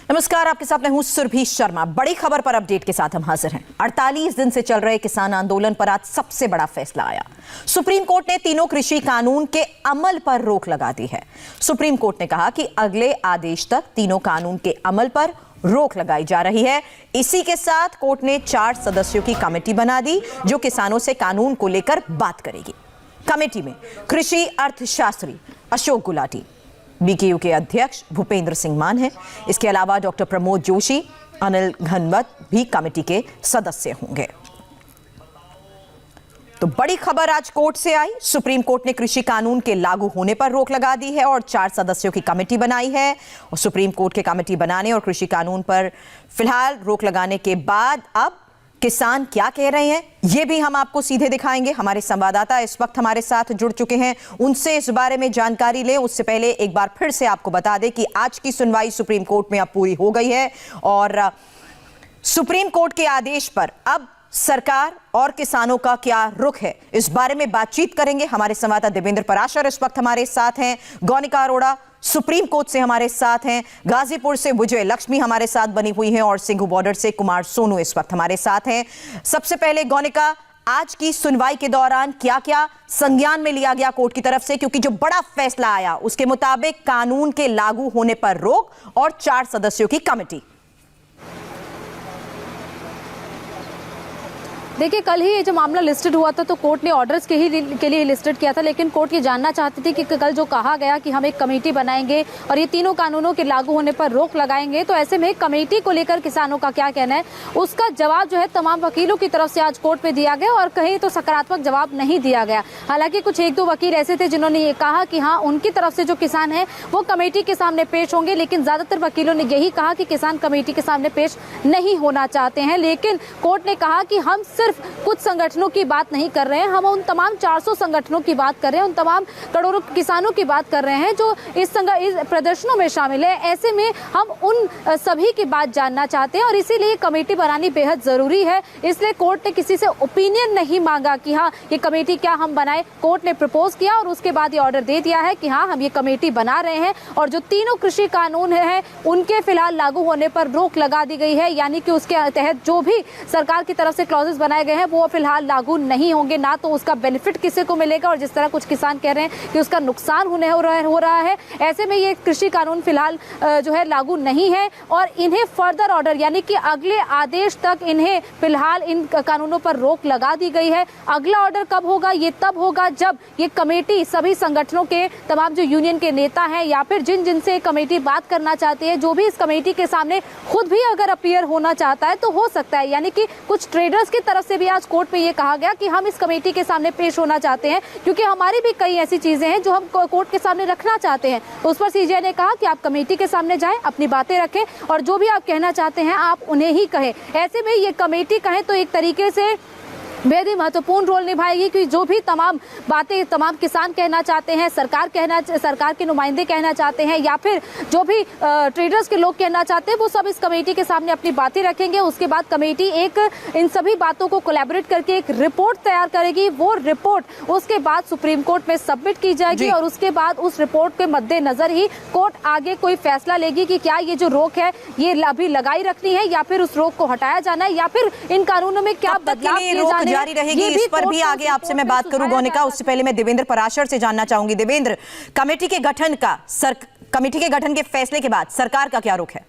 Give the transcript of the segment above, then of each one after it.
नमस्कार, आपके साथ मैं हूं सुरभि शर्मा। बड़ी खबर पर अपडेट के साथ हम हाजिर हैं। 48 दिन से चल रहे किसान आंदोलन पर आज सबसे बड़ा फैसला आया। सुप्रीम कोर्ट ने तीनों कृषि कानून के अमल पर रोक लगा दी है। सुप्रीम कोर्ट ने कहा कि अगले आदेश तक तीनों कानून के अमल पर रोक लगाई जा रही है। इसी के साथ कोर्ट ने 4 सदस्यों की कमेटी बना दी जो किसानों से कानून को लेकर बात करेगी। कमेटी में कृषि अर्थशास्त्री अशोक गुलाटी, बीकेयू के अध्यक्ष भूपेंद्र सिंह मान हैं। इसके अलावा डॉक्टर प्रमोद जोशी, अनिल घनवत भी कमेटी के सदस्य होंगे। तो बड़ी खबर आज कोर्ट से आई। सुप्रीम कोर्ट ने कृषि कानून के लागू होने पर रोक लगा दी है और 4 सदस्यों की कमेटी बनाई है। और सुप्रीम कोर्ट के कमेटी बनाने और कृषि कानून पर फिलहाल रोक लगाने के बाद अब किसान क्या कह रहे हैं ये भी हम आपको सीधे दिखाएंगे। हमारे संवाददाता इस वक्त हमारे साथ जुड़ चुके हैं, उनसे इस बारे में जानकारी लें। उससे पहले एक बार फिर से आपको बता दें कि आज की सुनवाई सुप्रीम कोर्ट में अब पूरी हो गई है और सुप्रीम कोर्ट के आदेश पर अब सरकार और किसानों का क्या रुख है, इस बारे में बातचीत करेंगे। हमारे संवाददाता देवेंद्र पराशर इस वक्त हमारे साथ हैं, गौनिका अरोड़ा सुप्रीम कोर्ट से हमारे साथ हैं, गाजीपुर से विजय लक्ष्मी हमारे साथ बनी हुई हैं और सिंघू बॉर्डर से कुमार सोनू इस वक्त हमारे साथ हैं। सबसे पहले गौनिका, आज की सुनवाई के दौरान क्या क्या संज्ञान में लिया गया कोर्ट की तरफ से, क्योंकि जो बड़ा फैसला आया उसके मुताबिक कानून के लागू होने पर रोक और 4 सदस्यों की कमेटी। देखिए, कल ही ये जो मामला लिस्टेड हुआ था तो कोर्ट ने ऑर्डर्स के लिए लिस्टेड किया था, लेकिन कोर्ट ये जानना चाहती थी कि कल जो कहा गया कि हम एक कमेटी बनाएंगे और ये तीनों कानूनों के लागू होने पर रोक लगाएंगे, तो ऐसे में कमेटी को लेकर किसानों का क्या कहना है, उसका जवाब जो है तमाम वकीलों की तरफ से आज कोर्ट में दिया गया और कहीं तो सकारात्मक जवाब नहीं दिया गया। हालांकि कुछ 1-2 वकील ऐसे थे जिन्होंने ये कहा कि हाँ, उनकी तरफ से जो किसान है वो कमेटी के सामने पेश होंगे, लेकिन ज्यादातर वकीलों ने यही कहा कि किसान कमेटी के सामने पेश नहीं होना चाहते हैं। लेकिन कोर्ट ने कहा कि हम कुछ संगठनों की बात नहीं कर रहे हैं, हम उन तमाम 400 संगठनों की बात कर रहे हैं, उन तमाम करोड़ों किसानों की बात कर रहे हैं जो इस प्रदर्शनों में शामिल है। ऐसे में हम उन सभी की बात जानना चाहते हैं और इसीलिए कमेटी बनानी बेहद जरूरी है। इसलिए कोर्ट ने किसी से ओपिनियन नहीं मांगा कि हाँ, ये कमेटी क्या हम बनाए। कोर्ट ने प्रपोज किया और उसके बाद ये ऑर्डर दे दिया है कि हाँ, हम ये कमेटी बना रहे हैं और जो तीनों कृषि कानून है उनके फिलहाल लागू होने पर रोक लगा दी गई है। यानी कि उसके तहत जो भी सरकार की तरफ से क्लॉजेस बनाए गए हैं वो फिलहाल लागू नहीं होंगे। ना तो उसका बेनिफिट किसी को मिलेगा और जिस तरह कुछ किसान कह रहे हैं कि उसका नुकसान हो रहा है। ऐसे में ये कृषि कानून फिलहाल जो है लागू नहीं है और इन्हें फर्दर ऑर्डर यानी कि अगले आदेश तक इन्हें फिलहाल इन कानूनों पर रोक लगा दी गई है। अगला ऑर्डर कब होगा? ये तब होगा जब ये कमेटी सभी संगठनों के तमाम जो यूनियन के नेता हैं या फिर जिनसे कमेटी बात करना चाहती है, जो भी इस कमेटी के सामने खुद भी अगर अपीयर होना चाहता है तो हो सकता है। यानी कि कुछ ट्रेडर्स की तरफ से भी आज कोर्ट में ये कहा गया कि हम इस कमेटी के सामने पेश होना चाहते हैं क्योंकि हमारी भी कई ऐसी चीजें हैं जो हम कोर्ट के सामने रखना चाहते हैं। उस पर सीजीआई ने कहा कि आप कमेटी के सामने जाएं, अपनी बातें रखें और जो भी आप कहना चाहते हैं आप उन्हें ही कहें। ऐसे में ये कमेटी कहें तो एक तरीके से बेहद ही महत्वपूर्ण रोल निभाएगी कि जो भी तमाम बातें तमाम किसान कहना चाहते हैं, सरकार के नुमाइंदे कहना चाहते हैं या फिर जो भी ट्रेडर्स के लोग कहना चाहते हैं, वो सब इस कमेटी के सामने अपनी बातें रखेंगे। उसके बाद कमेटी एक इन सभी बातों को कोलैबोरेट करके एक रिपोर्ट तैयार करेगी। वो रिपोर्ट उसके बाद सुप्रीम कोर्ट में सबमिट की जाएगी और उसके बाद उस रिपोर्ट के मद्देनजर ही कोर्ट आगे कोई फैसला लेगी कि क्या ये जो रोक है ये अभी लगाई रखनी है या फिर उस रोक को हटाया जाना है या फिर इन कानूनों में क्या बदलाव किए जाने जारी रहेगी। इस पर भी आगे आपसे मैं बात करूं गौनिका, उससे पहले मैं देवेंद्र पराशर से जानना चाहूंगी। देवेंद्र, कमेटी के गठन के फैसले के बाद सरकार का क्या रुख है?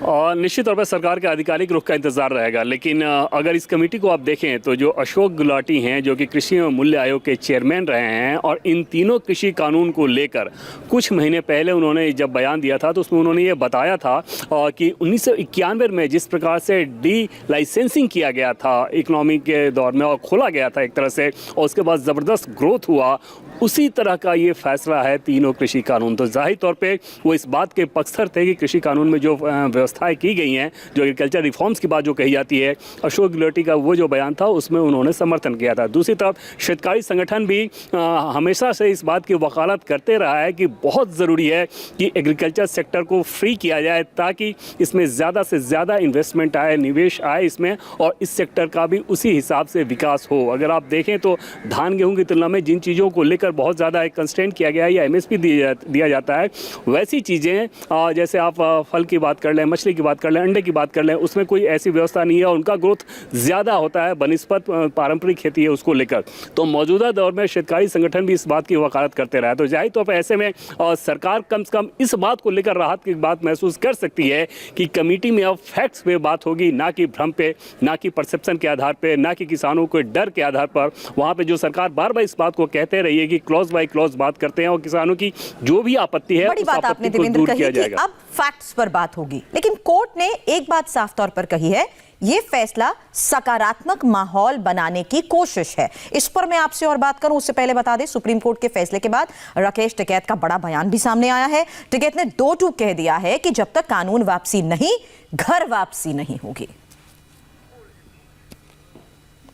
और निश्चित तौर पर सरकार के आधिकारिक रुख का इंतजार रहेगा, लेकिन अगर इस कमेटी को आप देखें तो जो अशोक गुलाटी हैं जो कि कृषि एवं मूल्य आयोग के चेयरमैन रहे हैं और इन तीनों कृषि कानून को लेकर कुछ महीने पहले उन्होंने जब बयान दिया था तो उसमें उन्होंने ये बताया था कि 1991 में जिस प्रकार से डी लाइसेंसिंग किया गया था इकोनॉमी के दौर में और खोला गया था एक तरह से और उसके बाद ज़बरदस्त ग्रोथ हुआ, उसी तरह का ये फैसला है तीनों कृषि कानून। तो जाहिर तौर पे वो इस बात के पक्षधर थे कि कृषि कानून में जो व्यवस्थाएं की गई हैं, जो एग्रीकल्चर रिफॉर्म्स की बात जो कही जाती है, अशोक गुलाटी का वो जो बयान था उसमें उन्होंने समर्थन किया था। दूसरी तरफ शेतकारी संगठन भी हमेशा से इस बात की वकालत करते रहा है कि बहुत ज़रूरी है कि एग्रीकल्चर सेक्टर को फ्री किया जाए ताकि इसमें ज़्यादा से ज़्यादा इन्वेस्टमेंट आए, निवेश आए इसमें और इस सेक्टर का भी उसी हिसाब से विकास हो। अगर आप देखें तो धान गेहूँ की तुलना में जिन चीज़ों को लेकर लेकर बहुत ज़्यादा एक कंस्ट्रेंट किया गया है या MSP दिया जाता है, वैसी चीज़ें जैसे आप फल की बात कर लें, मछली की बात कर लें, अंडे की बात कर लें, उसमें कोई ऐसी व्यवस्था नहीं है और उनका ग्रोथ ज़्यादा होता है बनिस्पत पारंपरिक खेती है उसको लेकर। तो मौजूदा दौर में शेतकारी संगठन भी इस बात की वकालत करते रहे। तो जाहिर तौर पर ऐसे में सरकार कम से कम इस बात को लेकर राहत की बात महसूस कर सकती है कि कमेटी में अब फैक्ट्स पे बात होगी, ना कि भ्रम पे, ना कि परसेप्शन के आधार पे, ना कि किसानों के डर के आधार पर। वहाँ पे जो सरकार बार बार इस बात को कहते रही है कि क्लॉज बाय क्लॉज बात करते हैं और किसानों की जो भी आपत्ति है बड़ी उस बात आपत्ति आपने को देवेंद्र दूर कही किया कि जाएगा। अब फैक्ट्स पर बात होगी, लेकिन कोर्ट ने एक बात साफ तौर पर कही है, ये फैसला सकारात्मक माहौल बनाने की कोशिश है। इस पर मैं आपसे और बात करूं उससे पहले बता दें, सुप्रीम कोर्ट के फैसले के बाद राकेश टिकैत का बड़ा बयान भी सामने आया है। टिकैत ने दो टूक कह दिया है कि जब तक कानून वापसी नहीं, घर वापसी नहीं होगी।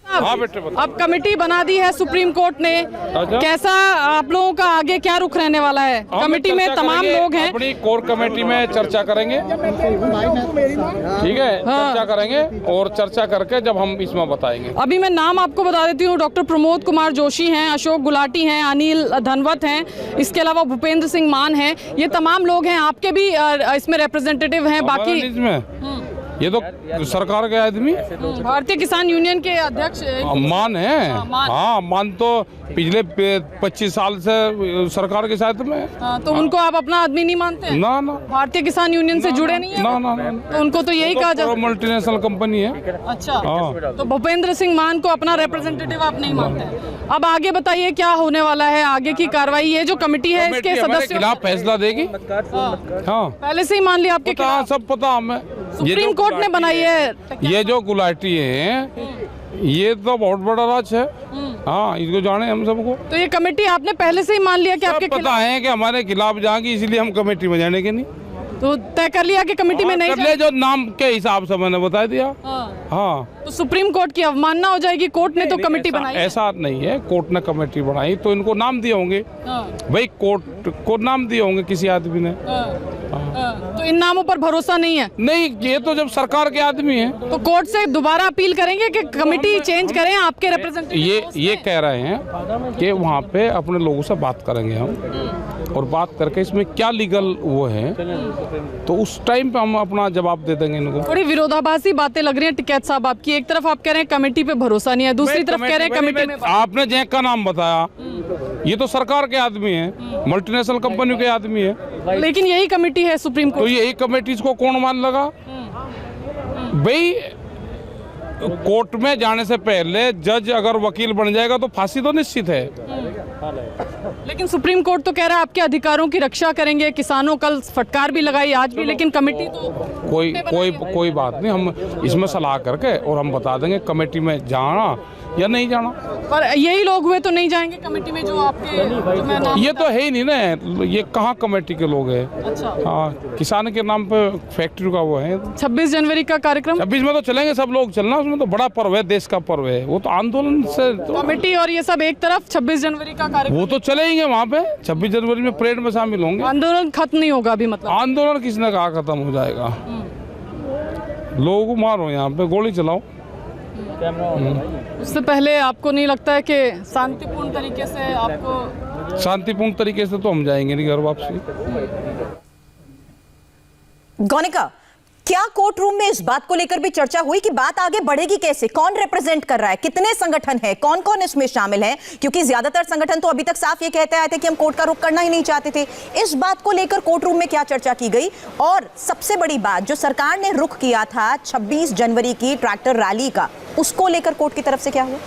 अब कमेटी बना दी है सुप्रीम कोर्ट ने, कैसा आप लोगों का आगे क्या रुख रहने वाला है? कमेटी में तमाम लोग हैं, अपनी कोर कमेटी में चर्चा करेंगे, ठीक है, चर्चा करेंगे और चर्चा करके जब हम इसमें बताएंगे। अभी मैं नाम आपको बता देती हूँ। डॉक्टर प्रमोद कुमार जोशी हैं, अशोक गुलाटी हैं, अनिल धनवत हैं, इसके अलावा भूपेंद्र सिंह मान हैं। ये तमाम लोग हैं, आपके भी इसमें रिप्रेजेंटेटिव हैं। बाकी ये तो सरकार के आदमी, भारतीय किसान यूनियन के अध्यक्ष मान है। हाँ, मान तो पिछले 25 साल से सरकार के साथ में। तो उनको आप अपना आदमी नहीं मानते हैं? ना ना, भारतीय किसान यूनियन से जुड़े नहीं है? ना ना ना, तो उनको तो यही कहा जाता है मल्टीनेशनल कंपनी है। अच्छा, तो भूपेंद्र सिंह मान को अपना रिप्रेजेंटेटिव आप नहीं मानते? अब आगे बताइए क्या होने वाला है, आगे की कार्रवाई है जो कमेटी है इसके सदस्यों खिलाफ फैसला देगी। हाँ, पहले से ही मान लिया आपके खिलाफ? सब पता हमें। सुप्रीम कोर्ट ने बनाई है। ये जो गुलाटी है ये तो बहुत बड़ा राज है। हाँ, इसको जाने हम सबको। तो ये कमेटी आपने पहले से ही मान लिया कि आपके पता है कि हमारे खिलाफ जाएंगी, इसलिए हम कमेटी में जाने के नहीं। तो तय कर लिया कि कमेटी में नहीं कर जो नाम के हिसाब से मैंने बता दिया। हाँ, तो सुप्रीम कोर्ट की अवमानना हो जाएगी। कोर्ट ने तो कमेटी बनाई। ऐसा नहीं है, कोर्ट ने कमेटी बनाई तो इनको नाम दिए होंगे। भाई कोर्ट को नाम दिए होंगे किसी आदमी ने। तो इन नामों पर भरोसा नहीं है? नहीं, ये तो जब सरकार के आदमी है तो कोर्ट से दोबारा अपील करेंगे कि कमेटी चेंज करें आपके रिप्रेजेंटेटिव? ये कह रहे हैं कि वहाँ पे अपने लोगों से बात करेंगे हम, और बात करके इसमें क्या लीगल वो है तो उस टाइम पे हम अपना जवाब दे देंगे इनको। थोड़ी विरोधाभासी बातें लग रही हैं टिकैत साहब आपकी। एक तरफ आप कह रहे हैं कमेटी पे भरोसा नहीं है, दूसरी तरफ कह रहे हैं कमेटी में। आपने जैक का नाम बताया, ये तो सरकार के आदमी है, मल्टीनेशनल कंपनी के आदमी है, लेकिन यही कमेटी है सुप्रीम कोर्ट। तो यही कमेटी इसको कौन मान लगा? भाई कोर्ट में जाने से पहले जज अगर वकील बन जाएगा तो फांसी तो निश्चित है। लेकिन सुप्रीम कोर्ट तो कह रहा है आपके अधिकारों की रक्षा करेंगे। किसानों कल फटकार भी लगाई, आज भी, लेकिन कमेटी तो कोई बात नहीं, हम इसमें सलाह करके और हम बता देंगे कमेटी में जाना या नहीं जाना। पर यही लोग हुए तो नहीं जाएंगे कमेटी में जो आपके जो मैं नाम ये तो है ही नहीं ना, ये कहाँ कमेटी के लोग हैं। अच्छा, हाँ, किसान के नाम पे फैक्ट्री का वो है। 26 जनवरी का कार्यक्रम, 26 में तो चलेंगे सब लोग, चलना, उसमें तो बड़ा पर्व है, देश का पर्व है, वो तो आंदोलन से तो कमेटी और ये सब एक तरफ, 26 जनवरी का कार्यक्रम वो तो चलेंगे वहाँ पे। 26 जनवरी में परेड में शामिल होंगे। आंदोलन खत्म नहीं होगा अभी? मतलब आंदोलन किसने कहा खत्म हो जाएगा? लोगों को मारो, यहाँ पे गोली चलाओ। उससे पहले आपको नहीं लगता है कि शांतिपूर्ण तरीके से आपको? शांतिपूर्ण तरीके से तो हम जाएंगे नहीं घर वापसी। गौनिका, क्या कोर्ट रूम में इस बात को लेकर भी चर्चा हुई कि बात आगे बढ़ेगी कैसे, कौन रिप्रेजेंट कर रहा है, कितने संगठन है, कौन कौन इसमें शामिल है? क्योंकि ज्यादातर संगठन तो अभी तक साफ ये कहते आए थे कि हम कोर्ट का रुख करना ही नहीं चाहते थे। इस बात को लेकर कोर्ट रूम में क्या चर्चा की गई? और सबसे बड़ी बात, जो सरकार ने रुख किया था 26 जनवरी की ट्रैक्टर रैली का, उसको लेकर कोर्ट की तरफ से क्या हुआ?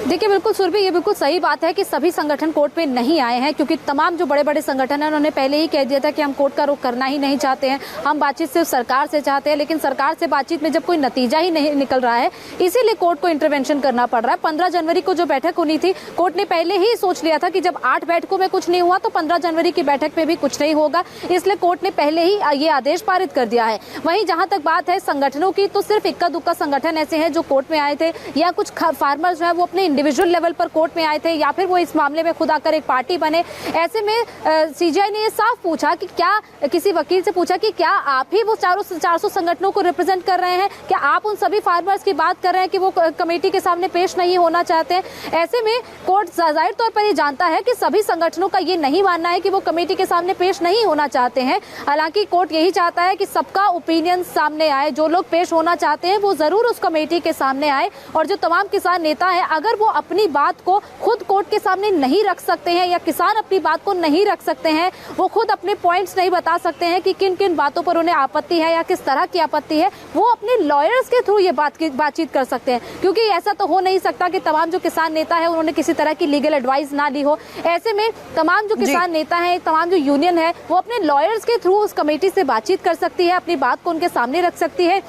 देखिए बिल्कुल सुरभि, ये बिल्कुल सही बात है कि सभी संगठन कोर्ट पे नहीं आए हैं, क्योंकि तमाम जो बड़े बड़े संगठन हैं उन्होंने पहले ही कह दिया था कि हम कोर्ट का रुख करना ही नहीं चाहते हैं, हम बातचीत सिर्फ सरकार से चाहते हैं। लेकिन सरकार से बातचीत में जब कोई नतीजा ही नहीं निकल रहा है, इसीलिए कोर्ट को इंटरवेंशन करना पड़ रहा है। 15 जनवरी को जो बैठक होनी थी, कोर्ट ने पहले ही सोच लिया था कि जब 8 बैठकों में कुछ नहीं हुआ तो 15 जनवरी की बैठक में भी कुछ नहीं होगा, इसलिए कोर्ट ने पहले ही ये आदेश पारित कर दिया है। वहीं जहां तक बात है संगठनों की, तो सिर्फ इक्का दुक्का संगठन ऐसे हैं जो कोर्ट में आए थे, या कुछ फार्मर्स जो है वो अपने इंडिविजुअल लेवल पर कोर्ट में आए थे या फिर वो इस मामले में खुद आकर एक पार्टी बने। ऐसे में सीजीआई ने ये साफ पूछा कि क्या किसी वकील से पूछा कि क्या आप ही वो 400 संगठनों को रिप्रेजेंट कर रहे हैं, क्या आप उन सभी फार्मर्स की बात कर रहे हैं कि वो कमेटी के सामने पेश नहीं होना चाहते हैं। ऐसे में कोर्ट जाहिर तौर पर ये जानता है कि सभी संगठनों का ये नहीं मानना है कि वो कमेटी के सामने पेश नहीं होना चाहते हैं। हालांकि कोर्ट यही चाहता है कि सबका ओपिनियन सामने आए, जो लोग पेश होना चाहते हैं वो जरूर उस कमेटी के सामने आए, और जो तमाम किसान नेता हैं अगर वो अपनी बात को खुद कोर्ट के सामने नहीं रख सकते हैं या किसान अपनी बात को नहीं रख सकते हैं, वो खुद अपने पॉइंट्स नहीं बता सकते हैं कि किन किन बातों पर उन्हें आपत्ति है या किस तरह की आपत्ति है, वो अपने लॉयर्स के थ्रू ये बातचीत कर सकते हैं। क्योंकि ऐसा तो हो नहीं सकता कि तमाम जो किसान नेता है उन्होंने किसी तरह की लीगल एडवाइस ना ली हो। ऐसे में तमाम जो किसान नेता है, तमाम जो यूनियन है, वो अपने लॉयर्स के थ्रू उस कमेटी से बातचीत कर सकती है, अपनी बात को उनके सामने रख सकती है।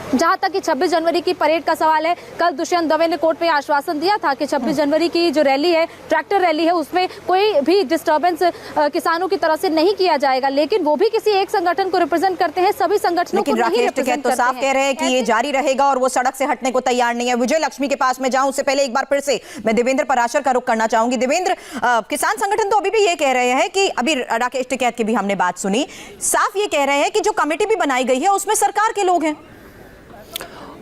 जहां तक कि 26 जनवरी की परेड का सवाल है, कल दुष्यंत दवे ने कोर्ट में आश्वासन दिया था कि 26 जनवरी की जो रैली है, ट्रैक्टर रैली है, उसमें कोई भी डिस्टर्बेंस किसानों की तरफ से नहीं किया जाएगा। लेकिन वो भी किसी एक संगठन को रिप्रेजेंट करते हैं, सभी संगठनों को नहीं रिप्रेजेंट करते हैं। तो साफ कह रहे हैं कि ये जारी रहेगा और वो सड़क से हटने को तैयार नहीं है। विजय लक्ष्मी के पास में जाऊं उससे पहले एक बार फिर से मैं देवेंद्र पराशर का रुख करना चाहूंगी। देवेंद्र, किसान संगठन तो अभी भी ये कह रहे हैं कि अभी राकेश टिकैत की भी हमने बात सुनी, साफ ये कह रहे हैं कि जो कमेटी भी बनाई गई है उसमें सरकार के लोग हैं।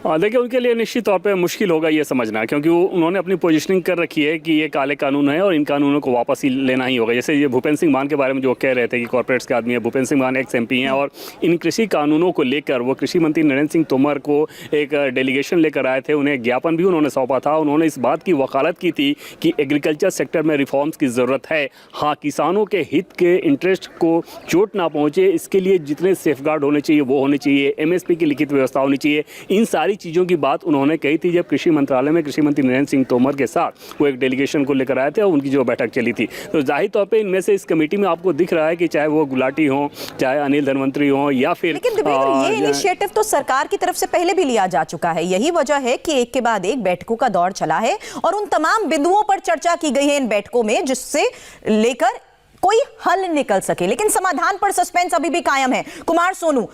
देखिए, उनके लिए निश्चित तौर पे मुश्किल होगा ये समझना, क्योंकि उन्होंने अपनी पोजीशनिंग कर रखी है कि ये काले कानून है और इन कानूनों को वापस ही लेना ही होगा। जैसे ये भूपेंद्र सिंह मान के बारे में जो कह रहे थे कि कॉर्पोरेट्स के आदमी है, भूपेंद्र सिंह मान एक्स MP हैं और इन कृषि कानूनों को लेकर वो कृषि मंत्री नरेंद्र सिंह तोमर को एक डेलीगेशन लेकर आए थे, उन्हें ज्ञापन भी उन्होंने सौंपा था। उन्होंने इस बात की वकालत की थी कि एग्रीकल्चर सेक्टर में रिफॉर्म्स की ज़रूरत है। हाँ, किसानों के हित के इंटरेस्ट को चोट ना पहुँचे इसके लिए जितने सेफगार्ड होने चाहिए वो होने चाहिए, MSP की लिखित व्यवस्था होनी चाहिए। इन सारी चीज़ों की बात उन्होंने कही थी जब कृषि मंत्रालय में कृषि मंत्री नरेंद्र सिंह तोमर के साथ वो एक डेलीगेशन को लेकर आए थे और उनकी जो बैठक चली थी। तो जाहिर तौर पे इनमें से इस कमेटी में आपको दिख रहा है कि चाहे वो गुलाटी हो, चाहे अनिल धनवंतरी हो या फिर ये इनिशिएटिव तो सरकार की तरफ से पहले भी लिया जा चुका है। यही वजह है कि एक के बाद एक बैठकों का दौर चला है और उन तमाम बिंदुओं पर चर्चा की गई है इन बैठकों में जिससे लेकर कोई हल निकल सके। लेकिन समाधान पर सस्पेंस अभी भी कायम है। कुमार सोनू,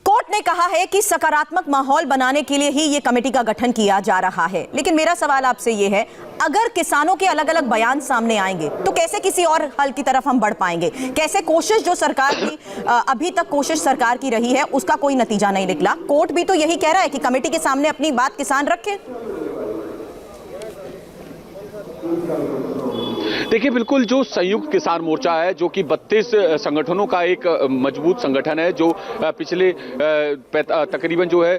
कोर्ट ने कहा है कि सकारात्मक माहौल बनाने के लिए ही यह कमेटी का गठन किया जा रहा है। लेकिन मेरा सवाल आपसे यह है, अगर किसानों के अलग अलग बयान सामने आएंगे तो कैसे किसी और हल की तरफ हम बढ़ पाएंगे? कैसे कोशिश जो सरकार की अभी तक कोशिश सरकार की रही है उसका कोई नतीजा नहीं निकला? कोर्ट भी तो यही कह रहा है कि कमेटी के सामने अपनी बात किसान रखें। देखिए, बिल्कुल जो संयुक्त किसान मोर्चा है जो कि 32 संगठनों का एक मजबूत संगठन है, जो पिछले तकरीबन जो है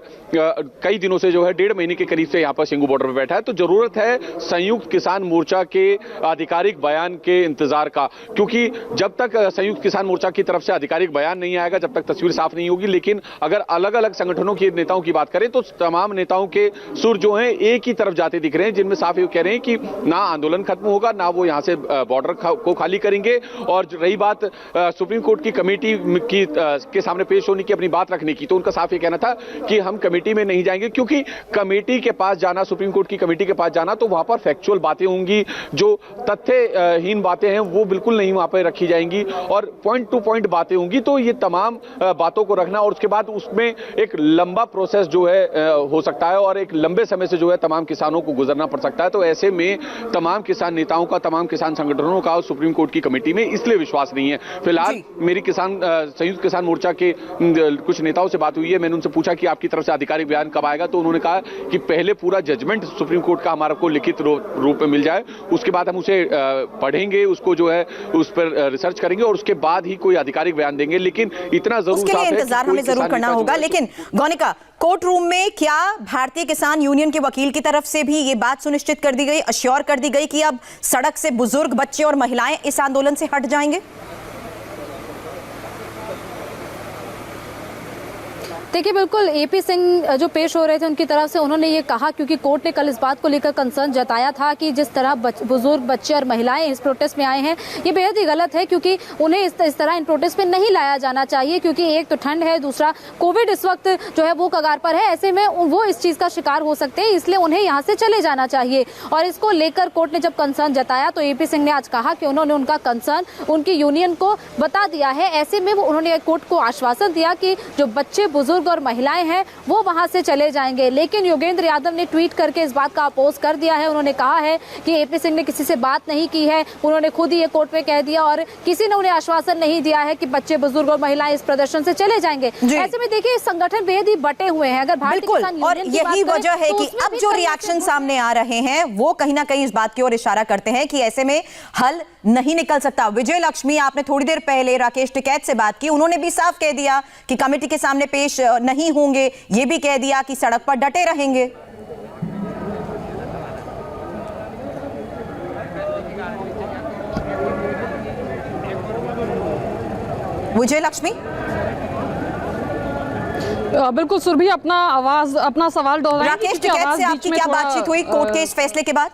कई दिनों से जो है 1.5 महीने के करीब से यहाँ पर सिंगू बॉर्डर पर बैठा है। तो जरूरत है संयुक्त किसान मोर्चा के आधिकारिक बयान के इंतजार का, क्योंकि जब तक संयुक्त किसान मोर्चा की तरफ से आधिकारिक बयान नहीं आएगा जब तक तस्वीर साफ नहीं होगी। लेकिन अगर अलग अलग संगठनों के नेताओं की बात करें तो तमाम नेताओं के सुर जो हैं एक ही तरफ जाते दिख रहे हैं, जिनमें साफ ये कह रहे हैं कि ना आंदोलन खत्म होगा, ना वो यहाँ से बॉर्डर को खाली करेंगे। और रही बात सुप्रीम कोर्ट की कमेटी के सामने पेश होने की, अपनी बात रखने की, तो उनका साफ ये कहना था कि हम कमेटी में नहीं जाएंगे, क्योंकि कमेटी के पास जाना, सुप्रीम कोर्ट की कमेटी के पास जाना, तो वहां पर फैक्चुअल बातें होंगी, जो तथ्यहीन बातें हैं वो बिल्कुल नहीं वहां पर रखी जाएंगी और पॉइंट टू पॉइंट बातें होंगी। तो ये तमाम बातों को रखना और उसके बाद उसमें एक लंबा प्रोसेस जो है हो सकता है और एक लंबे समय से जो है तमाम किसानों को गुजरना पड़ सकता है। तो ऐसे में तमाम किसान नेताओं का, तमाम किसान संगठनों का सुप्रीम कोर्ट की कमेटी में इसलिए विश्वास नहीं है। फिलहाल मेरी संयुक्त किसान मोर्चा के कुछ नेताओं से बात हुई है। मैंने उनसे पूछा कि आपकी तरफ से आधिकारिक बयान कब आएगा, तो उन्होंने कहा कि पहले पूरा जजमेंट सुप्रीम कोर्ट का हमारे को लिखित रूप में मिल जाए, उसके बाद हम उसे पढ़ेंगे, उसको जो है उस पर रिसर्च करेंगे और उसके बाद ही कोई आधिकारिक बयान देंगे। लेकिन इतना जरूर इंतजार हमें जरूर करना होगा। लेकिन गौनिका, कोर्ट रूम में क्या भारतीय किसान यूनियन के वकील की तरफ से भी ये बात सुनिश्चित कर दी गई, अश्योर कर दी गई कि अब सड़क से बुजुर्ग, बच्चे और महिलाएं इस आंदोलन से हट जाएंगे? देखिए, बिल्कुल AP सिंह जो पेश हो रहे थे उनकी तरफ से उन्होंने ये कहा, क्योंकि कोर्ट ने कल इस बात को लेकर कंसर्न जताया था कि जिस तरह बुजुर्ग, बच्चे और महिलाएं इस प्रोटेस्ट में आए हैं ये बेहद ही गलत है, क्योंकि उन्हें इस तरह इन प्रोटेस्ट में नहीं लाया जाना चाहिए, क्योंकि एक तो ठंड है, दूसरा कोविड इस वक्त जो है वो कगार पर है। ऐसे में वो इस चीज़ का शिकार हो सकते हैं, इसलिए उन्हें यहाँ से चले जाना चाहिए। और इसको लेकर कोर्ट ने जब कंसर्न जताया तो AP सिंह ने आज कहा कि उन्होंने उनका कंसर्न उनकी यूनियन को बता दिया है। ऐसे में उन्होंने कोर्ट को आश्वासन दिया कि जो बच्चे, बुजुर्ग, बुजुर्ग और महिलाएं हैं वो वहां से चले जाएंगे। लेकिन योगेंद्र यादव ने ट्वीट करके इस बात का अपोज कर दिया है। उन्होंने कहा है कि एपी सिंह ने किसी से बात नहीं की है, उन्होंने खुद ही ये कोर्ट में कह दिया और किसी ने उन्हें आश्वासन नहीं दिया है कि बच्चे, बुजुर्ग और महिलाएं इस प्रदर्शन से चले जाएंगे। ऐसे में देखिए संगठन बेहद ही बटे हुए हैं। अगर भारतीय किसान और यूनियन की बात यही करें, वजह है तो कि उसमें अब भी जो कहीं ना रिएक्शन कहीं सामने आ रहे हैं वो कहीं ना कहीं इस बात की ओर इशारा करते हैं कि ऐसे में हल नहीं निकल सकता। विजय लक्ष्मी, आपने थोड़ी देर पहले राकेश टिकैत से बात की, उन्होंने भी साफ कह दिया कि कमेटी के सामने पेश नहीं होंगे, ये भी कह दिया कि सड़क पर डटे रहेंगे। विजय लक्ष्मी, बिल्कुल सुरभि, अपना सवाल दोहराएं। राकेश टिकैत से आपकी क्या बातचीत हुई कोर्ट के इस फैसले के बाद?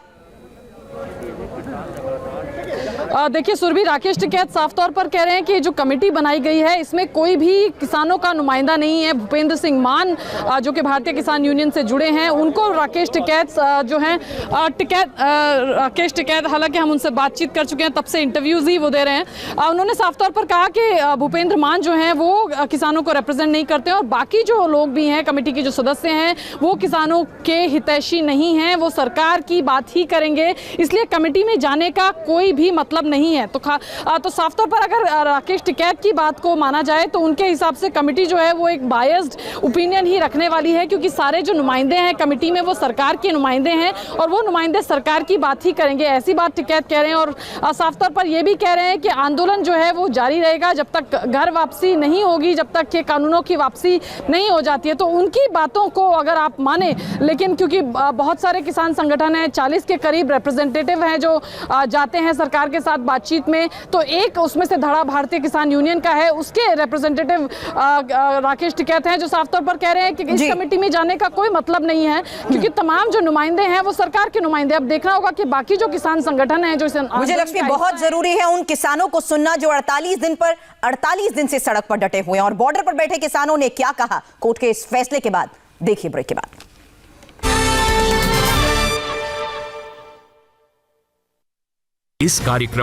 देखिए सुरभि, राकेश टिकैत साफ तौर पर कह रहे हैं कि जो कमेटी बनाई गई है इसमें कोई भी किसानों का नुमाइंदा नहीं है। भूपेंद्र सिंह मान जो कि भारतीय किसान यूनियन से जुड़े हैं, उनको राकेश टिकैत जो हैं राकेश टिकैत, हालांकि हम उनसे बातचीत कर चुके हैं, तब से इंटरव्यूज ही वो दे रहे हैं। उन्होंने साफ तौर पर कहा कि भूपेंद्र मान जो हैं वो किसानों को रिप्रेजेंट नहीं करते हैं और बाकी जो लोग भी हैं, कमेटी के जो सदस्य हैं, वो किसानों के हितैषी नहीं हैं, वो सरकार की बात ही करेंगे, इसलिए कमेटी में जाने का कोई भी मतलब नहीं है। तो साफ तौर पर अगर राकेश टिकैत की बात को माना जाए तो उनके हिसाब से कमेटी जो है वो एक बायस्ड ओपिनियन ही रखने वाली है, क्योंकि सारे जो नुमाइंदे हैं कमेटी में वो सरकार के नुमाइंदे हैं और वो नुमाइंदे सरकार की बात ही करेंगे, ऐसी बात टिकैत कह रहे हैं। और साफ तौर पर ये भी कह रहे हैं कि आंदोलन जो है वो जारी रहेगा जब तक घर वापसी नहीं होगी, जब तक के कानूनों की वापसी नहीं हो जाती है। तो उनकी बातों को अगर आप माने, लेकिन क्योंकि बहुत सारे किसान संगठन हैं, 40 के करीब रिप्रेजेंटेटिव हैं जो जाते हैं सरकार के साथ बातचीत में, तो एक उसमें से धड़ा भारतीय किसान यूनियन का है, उसके रिप्रेजेंटेटिव राकेश टिकैत हैं जो साफ तौर पर कह रहे हैं कि इस कमेटी में जाने का कोई मतलब नहीं है, क्योंकि तमाम जो नुमाइंदे हैं वो सरकार के नुमाइंदे। अब देखना होगा कि बाकी जो किसान संगठन हैं जो विजय लक्ष्मी, बहुत जरूरी है उन किसानों को सुनना जो 48 दिन से सड़क पर डटे हुए हैं। और बॉर्डर पर बैठे किसानों ने क्या कहा कोर्ट के इस फैसले के बाद, देखिए ब्रेक के बाद। इस कार्यक्रम